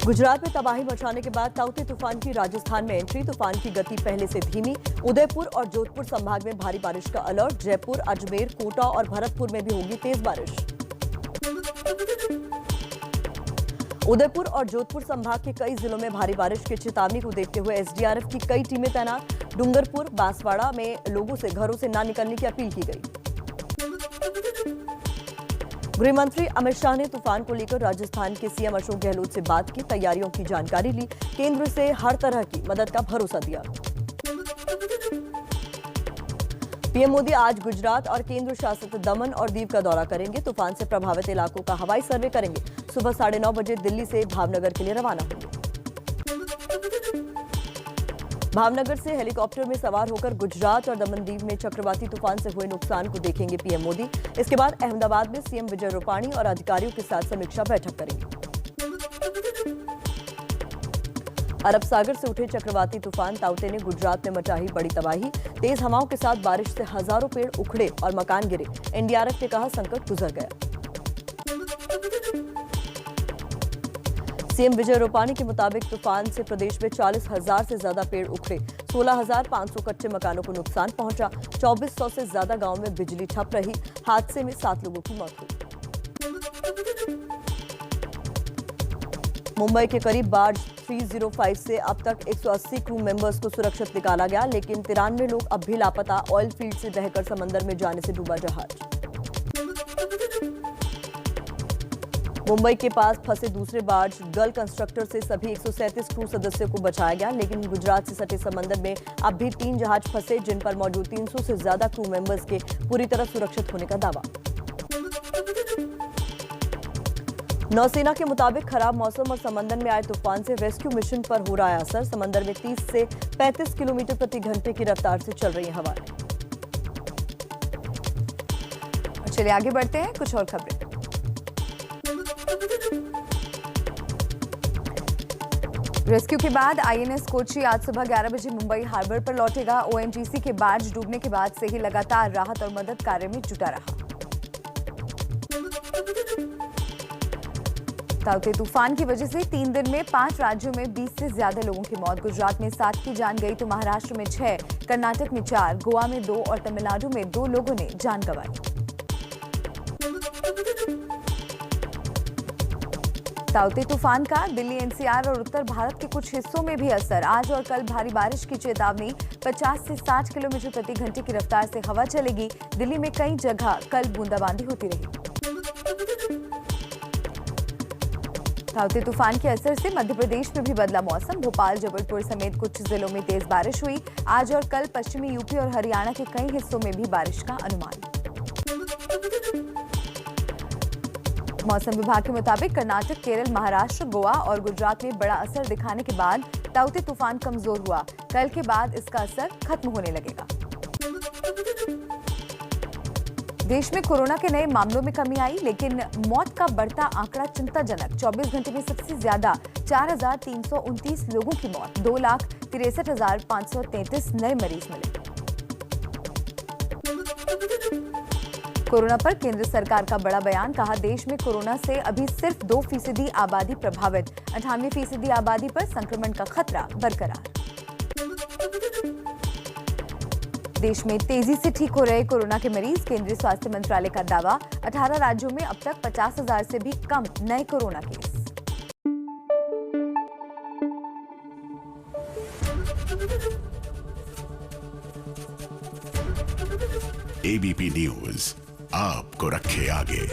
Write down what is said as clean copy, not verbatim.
गुजरात में तबाही मचाने के बाद ताउते तूफान की राजस्थान में एंट्री। तूफान की गति पहले से धीमी। उदयपुर और जोधपुर संभाग में भारी बारिश का अलर्ट। जयपुर, अजमेर, कोटा और भरतपुर में भी होगी तेज बारिश। उदयपुर और जोधपुर संभाग के कई जिलों में भारी बारिश की चेतावनी को देखते हुए एसडीआरएफ की कई टीमें तैनात। डूंगरपुर, बांसवाड़ा में लोगों से घरों से न निकलने की अपील की गई। गृह मंत्री अमित शाह ने तूफान को लेकर राजस्थान के सीएम अशोक गहलोत से बात की, तैयारियों की जानकारी ली, केंद्र से हर तरह की मदद का भरोसा दिया। पीएम मोदी आज गुजरात और केंद्र शासित दमन और दीव का दौरा करेंगे। तूफान से प्रभावित इलाकों का हवाई सर्वे करेंगे। सुबह 9:30 बजे दिल्ली से भावनगर के लिए रवाना होंगे। भावनगर से हेलीकॉप्टर में सवार होकर गुजरात और दमन दीव में चक्रवाती तूफान से हुए नुकसान को देखेंगे पीएम मोदी। इसके बाद अहमदाबाद में सीएम विजय रूपाणी और अधिकारियों के साथ समीक्षा बैठक करेंगे। अरब सागर से उठे चक्रवाती तूफान ताउते ने गुजरात में मचाई बड़ी तबाही। तेज हवाओं के साथ बारिश से हजारों पेड़ उखड़े और मकान गिरे। एनडीआरएफ ने कहा संकट गुजर गया। सीएम विजय रूपाणी के मुताबिक तूफान से प्रदेश में 40,000 से ज्यादा पेड़ उखड़े। 16,500 कच्चे मकानों को नुकसान पहुंचा। 2400 से ज्यादा गांवों में बिजली ठप रही। हादसे में 7 लोगों की मौत हुई। मुंबई के करीब बार्ज 305 से अब तक 180 क्रू मेंबर्स को सुरक्षित निकाला गया, लेकिन 93 लोग अब भी लापता। ऑयल फील्ड से बहकर समंदर में जाने से डूबा जहाज। मुंबई के पास फंसे दूसरे बार्ज गल कंस्ट्रक्टर से सभी 137 क्रू सदस्यों को बचाया गया, लेकिन गुजरात से सटे समंदर में अब भी 3 जहाज फंसे, जिन पर मौजूद 300 से ज्यादा क्रू मेंबर्स के पूरी तरह सुरक्षित होने का दावा। नौसेना के मुताबिक खराब मौसम और समंदर में आए तूफान से रेस्क्यू मिशन पर हो रहा है असर। समंदर में 30 से 35 किलोमीटर प्रति घंटे की रफ्तार से चल रही हवाएं। चलिए आगे बढ़ते हैं, कुछ और खबरें। रेस्क्यू के बाद आईएनएस कोची आज सुबह 11 बजे मुंबई हार्बर पर लौटेगा। ओएनजीसी के बार्ज डूबने के बाद से ही लगातार राहत और मदद कार्य में जुटा रहा। ताउते तूफान की वजह से 3 दिन में 5 राज्यों में 20 से ज्यादा लोगों की मौत। गुजरात में 7 की जान गई तो महाराष्ट्र में 6, कर्नाटक में 4, गोवा में 2 और तमिलनाडु में 2 लोगों ने जान गंवाई। ताउते तूफान का दिल्ली, एनसीआर और उत्तर भारत के कुछ हिस्सों में भी असर। आज और कल भारी बारिश की चेतावनी। 50 से 60 किलोमीटर प्रति घंटे की रफ्तार से हवा चलेगी। दिल्ली में कई जगह कल बूंदाबांदी होती रही। ताउते तूफान के असर से मध्य प्रदेश में भी बदला मौसम। भोपाल, जबलपुर समेत कुछ जिलों में तेज बारिश हुई। आज और कल पश्चिमी यूपी और हरियाणा के कई हिस्सों में भी बारिश का अनुमान। मौसम विभाग के मुताबिक कर्नाटक, केरल, महाराष्ट्र, गोवा और गुजरात में बड़ा असर दिखाने के बाद ताउते तूफान कमजोर हुआ। कल के बाद इसका असर खत्म होने लगेगा। देश में कोरोना के नए मामलों में कमी आई, लेकिन मौत का बढ़ता आंकड़ा चिंताजनक। 24 घंटे में सबसे ज्यादा 4,329 लोगों की मौत। 2,63,533 नए मरीज मिले। कोरोना पर केंद्र सरकार का बड़ा बयान। कहा, देश में कोरोना से अभी सिर्फ 2% आबादी प्रभावित। 98% आबादी पर संक्रमण का खतरा बरकरार। देश में तेजी से ठीक हो रहे कोरोना के मरीज। केंद्रीय स्वास्थ्य मंत्रालय का दावा। 18 राज्यों में अब तक 50,000 से भी कम नए कोरोना केस। एबीपी न्यूज आपको रखे आगे।